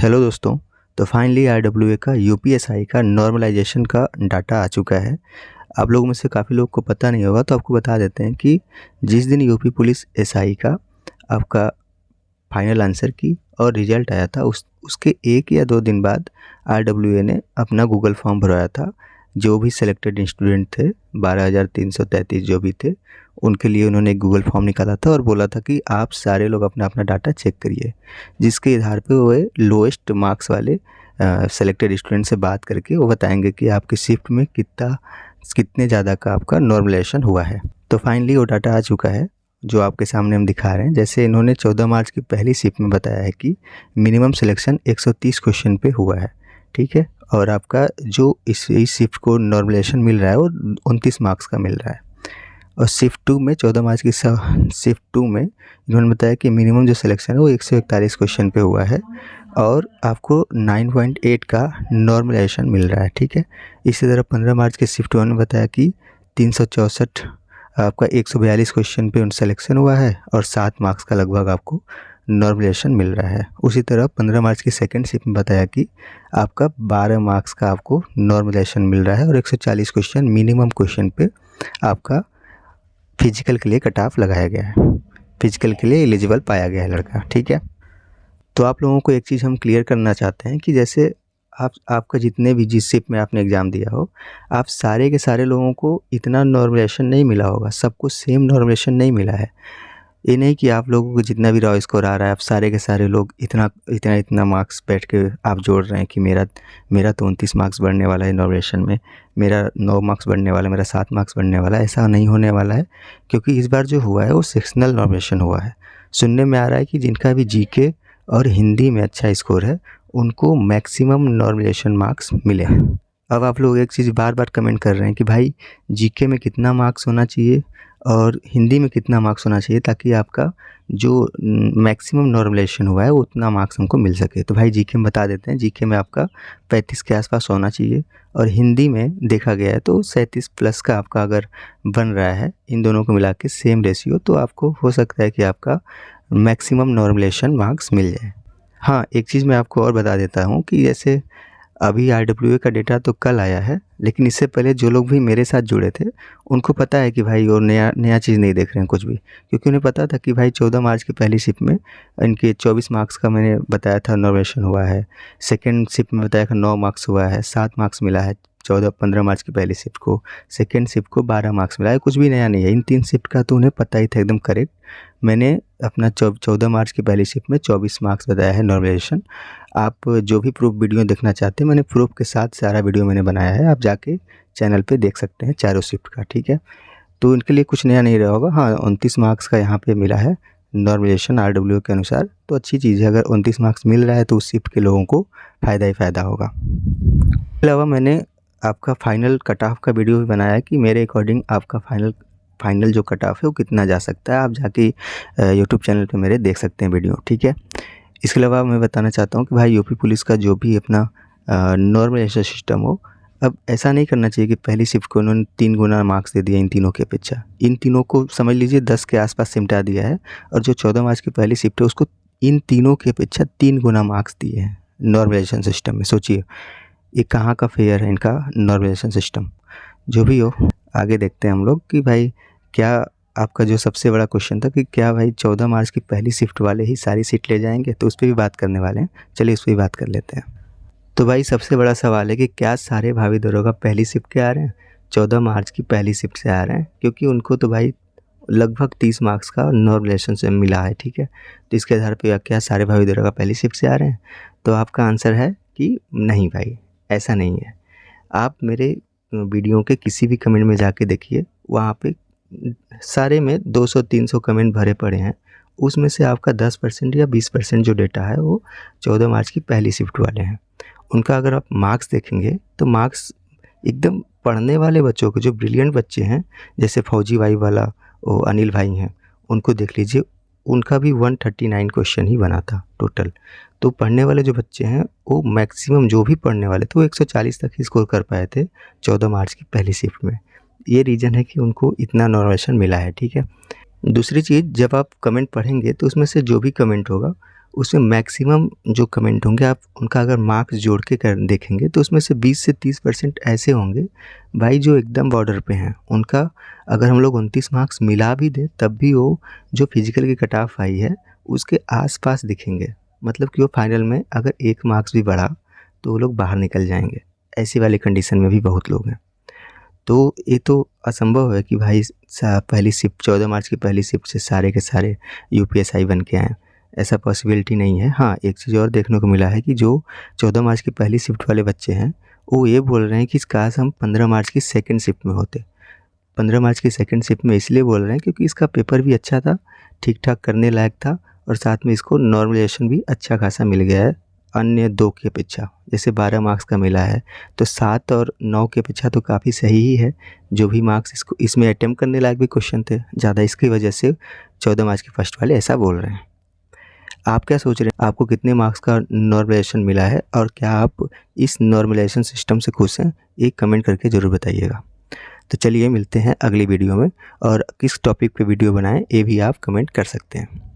Hello दोस्तों। तो finally RWA का यूपीएसआई का नॉर्मलाइजेशन का डाटा आ चुका है। आप लोगों में से काफ़ी लोग को पता नहीं होगा, तो आपको बता देते हैं कि जिस दिन यूपी पुलिस एसआई का आपका फाइनल आंसर की और रिजल्ट आया था उसके 1 या 2 दिन बाद आरडब्ल्यूए ने अपना गूगल फॉर्म भरवाया था। जो भी सिलेक्टेड स्टूडेंट थे 12,333 जो भी थे, उनके लिए उन्होंने एक गूगल फॉर्म निकाला था और बोला था कि आप सारे लोग अपना अपना डाटा चेक करिए, जिसके आधार पे वो लोएस्ट मार्क्स वाले सेलेक्टेड स्टूडेंट से बात करके वो बताएंगे कि आपकी शिफ्ट में कितने ज़्यादा का आपका नॉर्मलाइजेशन हुआ है। तो फाइनली वो डाटा आ चुका है जो आपके सामने हम दिखा रहे हैं। जैसे इन्होंने 14 मार्च की पहली शिफ्ट में बताया है कि मिनिमम सिलेक्शन 130 क्वेश्चन पे हुआ है, ठीक है। और आपका जो इस शिफ्ट को नॉर्मलाइजेशन मिल रहा है वो 29 मार्क्स का मिल रहा है। और शिफ्ट 2 में 14 मार्च की शिफ्ट 2 में इन्होंने बताया कि मिनिमम जो सिलेक्शन है वो 141 क्वेश्चन पे हुआ है और आपको 9.8 का नॉर्मलाइजेशन मिल रहा है, ठीक है। इसी तरह 15 मार्च के शिफ्ट 1 ने बताया कि 364 आपका 142 क्वेश्चन पे सिलेक्शन हुआ है और 7 मार्क्स का लगभग आपको नॉर्मलाइजेशन मिल रहा है। उसी तरह 15 मार्च की सेकंड शिफ्ट में बताया कि आपका 12 मार्क्स का आपको नॉर्मलाइजेशन मिल रहा है और 140 क्वेश्चन मिनिमम क्वेश्चन पे आपका फिजिकल के लिए कट ऑफ लगाया गया है, फिजिकल के लिए एलिजिबल पाया गया है लड़का, ठीक है। तो आप लोगों को एक चीज़ हम क्लियर करना चाहते हैं कि जैसे आपका जितने भी जिस शिफ्ट में आपने एग्ज़ाम दिया हो, आप सारे के सारे लोगों को इतना नॉर्मलाइजेशन नहीं मिला होगा, सबको सेम नॉर्मलाइजेशन नहीं मिला है। ये नहीं कि आप लोगों को जितना भी रॉ स्कोर आ रहा है आप सारे के सारे लोग इतना मार्क्स बैठ के आप जोड़ रहे हैं कि मेरा तो 29 मार्क्स बढ़ने वाला है नॉर्मलाइजेशन में, मेरा 9 मार्क्स बढ़ने वाला है, मेरा 7 मार्क्स बढ़ने वाला है। ऐसा नहीं होने वाला है, क्योंकि इस बार जो हुआ है वो सेक्शनल नॉर्मलाइजेशन हुआ है। सुनने में आ रहा है कि जिनका भी जीके और हिंदी में अच्छा स्कोर है उनको मैक्सिमम नॉर्मलाइजेशन मार्क्स मिले हैं। अब आप लोग एक चीज़ बार बार कमेंट कर रहे हैं कि भाई जीके में कितना मार्क्स होना चाहिए और हिंदी में कितना मार्क्स होना चाहिए ताकि आपका जो मैक्सिमम नॉर्मलाइजेशन हुआ है उतना मार्क्स हमको मिल सके। तो भाई जीके में बता देते हैं, जीके में आपका 35 के आसपास होना चाहिए और हिंदी में देखा गया है तो 37 प्लस का आपका अगर बन रहा है, इन दोनों को मिला के सेम रेशियो, तो आपको हो सकता है कि आपका मैक्सिमम नॉर्मलाइजेशन मार्क्स मिल जाए। हाँ, एक चीज़ मैं आपको और बता देता हूँ कि जैसे अभी आरडब्ल्यूए का डेटा तो कल आया है, लेकिन इससे पहले जो लोग भी मेरे साथ जुड़े थे उनको पता है कि भाई वो नया चीज़ नहीं देख रहे हैं कुछ भी, क्योंकि उन्हें पता था कि भाई 14 मार्च की पहली शिफ्ट में इनके 24 मार्क्स का मैंने बताया था नॉर्मलाइजेशन हुआ है, सेकंड शिफ्ट में बताया था 9 मार्क्स हुआ है, 7 मार्क्स मिला है 15 मार्च की पहली शिफ्ट को, सेकेंड शिफ्ट को 12 मार्क्स मिला है। कुछ भी नया नहीं है, इन 3 शिफ्ट का तो उन्हें पता ही था एकदम करेक्ट। मैंने अपना 14 मार्च की पहली शिफ्ट में 24 मार्क्स बताया है नॉर्मलाइजेशन। आप जो भी प्रूफ वीडियो देखना चाहते हैं मैंने प्रूफ के साथ सारा वीडियो मैंने बनाया है, आप जाके चैनल पे देख सकते हैं चारों शिफ्ट का, ठीक है। तो इनके लिए कुछ नया नहीं रहा होगा। हाँ, 29 मार्क्स का यहाँ पे मिला है नॉर्मलाइजेशन आरडब्ल्यूए के अनुसार, तो अच्छी चीज़ है। अगर 29 मार्क्स मिल रहा है तो उस शिफ्ट के लोगों को फ़ायदा ही फ़ायदा होगा। इसके अलावा मैंने आपका फाइनल कट ऑफ का वीडियो भी बनाया है कि मेरे अकॉर्डिंग आपका फाइनल जो कट ऑफ है वो कितना जा सकता है। आप जाके यूट्यूब चैनल पे मेरे देख सकते हैं वीडियो, ठीक है। इसके अलावा मैं बताना चाहता हूँ कि भाई यूपी पुलिस का जो भी अपना नॉर्मलाइजेशन सिस्टम हो, अब ऐसा नहीं करना चाहिए कि पहली शिफ्ट को उन्होंने 3 गुना मार्क्स दे दिया इन तीनों की अपेक्षा। इन तीनों को समझ लीजिए 10 के आसपास सिमटा दिया है और जो 14 मार्च की पहली शिफ्ट है उसको इन तीनों की अपेक्षा 3 गुना मार्क्स दिए हैं नॉर्मलाइजेशन सिस्टम में। सोचिए ये कहाँ का फेयर है इनका नॉर्मलाइजेशन सिस्टम। जो भी हो, आगे देखते हैं हम लोग कि भाई क्या आपका जो सबसे बड़ा क्वेश्चन था कि क्या भाई 14 मार्च की पहली शिफ्ट वाले ही सारी सीट ले जाएंगे, तो उस पर भी बात करने वाले हैं। चलिए उस पर भी बात कर लेते हैं। तो भाई सबसे बड़ा सवाल है कि क्या सारे भावी दरोगा पहली शिफ्ट के आ रहे हैं, 14 मार्च की पहली शिफ्ट से आ रहे हैं, क्योंकि उनको तो भाई लगभग 30 मार्क्स का नॉर्मलाइजेशन से मिला है, ठीक है। तो इसके आधार पर क्या सारे भावी दरोगा पहली शिफ्ट से आ रहे हैं? तो आपका आंसर है कि नहीं भाई, ऐसा नहीं है। आप मेरे वीडियो के किसी भी कमेंट में जाके देखिए, वहाँ पे सारे में 200-300 कमेंट भरे पड़े हैं, उसमें से आपका 10% या 20% जो डेटा है वो 14 मार्च की पहली शिफ्ट वाले हैं। उनका अगर आप मार्क्स देखेंगे तो मार्क्स एकदम पढ़ने वाले बच्चों के, जो ब्रिलियंट बच्चे हैं जैसे फौजी भाई वाला वो अनिल भाई हैं, उनको देख लीजिए, उनका भी 139 क्वेश्चन ही बना था टोटल। तो पढ़ने वाले जो बच्चे हैं वो मैक्सिमम जो भी पढ़ने वाले थे वो 140 तक ही स्कोर कर पाए थे 14 मार्च की पहली शिफ्ट में। ये रीज़न है कि उनको इतना नॉर्मलाइजेशन मिला है, ठीक है। दूसरी चीज़, जब आप कमेंट पढ़ेंगे तो उसमें से जो भी कमेंट होगा उसमें मैक्सिमम जो कमेंट होंगे आप उनका अगर मार्क्स जोड़ के कर देखेंगे तो उसमें से 20 से 30% ऐसे होंगे भाई जो एकदम बॉर्डर पे हैं। उनका अगर हम लोग 29 मार्क्स मिला भी दें तब भी वो जो फिजिकल की कट ऑफ आई है उसके आसपास दिखेंगे, मतलब कि वो फाइनल में अगर 1 मार्क्स भी बढ़ा तो वो लोग बाहर निकल जाएंगे। ऐसी वाली कंडीशन में भी बहुत लोग हैं। तो ये तो असंभव है कि भाई पहली शिफ्ट 14 मार्च की पहली शिफ्ट से सारे के सारे यूपीएसआई बन के आएँ, ऐसा पॉसिबिलिटी नहीं है। हाँ, एक चीज़ और देखने को मिला है कि जो 14 मार्च की पहली शिफ्ट वाले बच्चे हैं वो ये बोल रहे हैं कि काश हम 15 मार्च की सेकंड शिफ्ट में होते। 15 मार्च की सेकंड शिफ्ट में इसलिए बोल रहे हैं क्योंकि इसका पेपर भी अच्छा था, ठीक ठाक करने लायक था और साथ में इसको नॉर्मलाइजेशन भी अच्छा खासा मिल गया है अन्य 2 की अपेक्षा। जैसे 12 मार्क्स का मिला है तो 7 और 9 की अपेक्षा तो काफ़ी सही ही है। जो भी मार्क्स इसको इसमें अटेम्प्ट करने लायक भी क्वेश्चन थे ज़्यादा, इसकी वजह से 14 मार्च के फर्स्ट वाले ऐसा बोल रहे हैं। आप क्या सोच रहे हैं, आपको कितने मार्क्स का नॉर्मलाइजेशन मिला है और क्या आप इस नॉर्मलाइजेशन सिस्टम से खुश हैं? एक कमेंट करके ज़रूर बताइएगा। तो चलिए मिलते हैं अगली वीडियो में, और किस टॉपिक पे वीडियो बनाएं ये भी आप कमेंट कर सकते हैं।